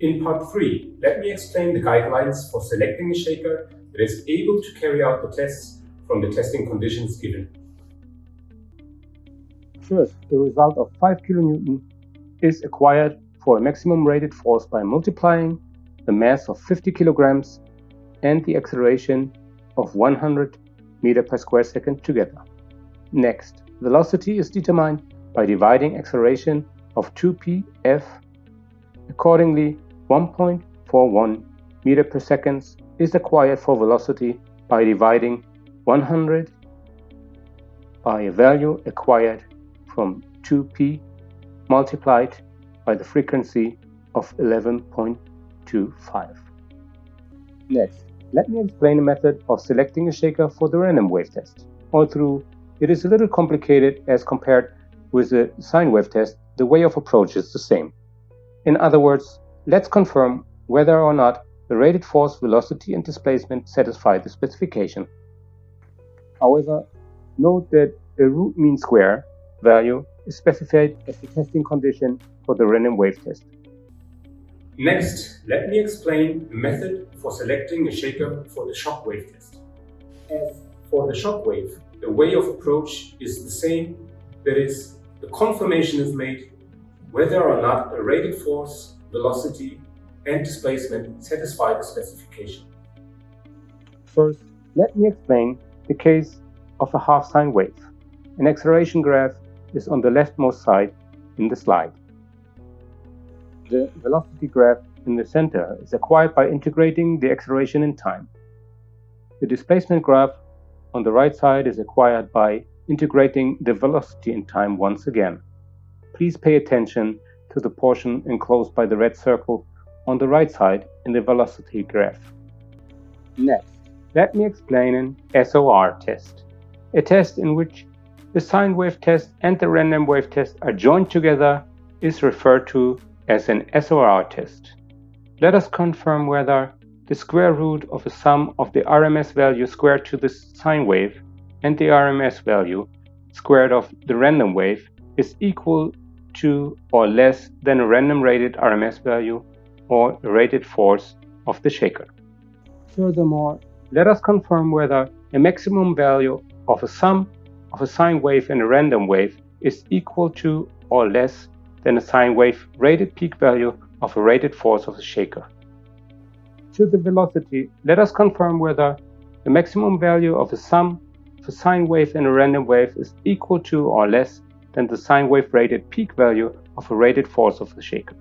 In part 3, let me explain the guidelines for selecting a shaker that is able to carry out the tests from the testing conditions given. First, the result of 5 kN is acquired for a maximum rated force by multiplying the mass of 50 kg and the acceleration of 100 meter per square second together. Next, velocity is determined by dividing acceleration of 2p f. Accordingly, 1.41 meter per second is acquired for velocity by dividing 100 by a value acquired from 2p multiplied by the frequency of 11.25. Next, let me explain a method of selecting a shaker for the random wave test. Although it is a little complicated as compared with the sine wave test, the way of approach is the same. In other words, let's confirm whether or not the rated force, velocity and displacement satisfy the specification. However, note that a root mean square value is specified as the testing condition for the random wave test. Next, let me explain the method for selecting a shaker for the shock wave test. As for the shock wave, the way of approach is the same, that is, the confirmation is made whether or not a rated force, velocity and displacement satisfy the specification. First, let me explain the case of a half sine wave. An acceleration graph is on the leftmost side in the slide. The velocity graph in the center is acquired by integrating the acceleration in time. The displacement graph on the right side is acquired by integrating the velocity in time once again. Please pay attention to the portion enclosed by the red circle on the right side in the velocity graph. Next, let me explain an SOR test, a test in which the sine wave test and the random wave test are joined together is referred to as an SOR test. Let us confirm whether the square root of a sum of the RMS value squared to the sine wave and the RMS value squared of the random wave is equal to or less than a random rated RMS value or a rated force of the shaker. Furthermore, let us confirm whether a maximum value of a sum of a sine wave and a random wave is equal to or less than a sine wave rated peak value of a rated force of the shaker. To the velocity, let us confirm whether the maximum value of a sum of a sine wave and a random wave is equal to or less than the sine wave rated peak value of a rated force of the shaker.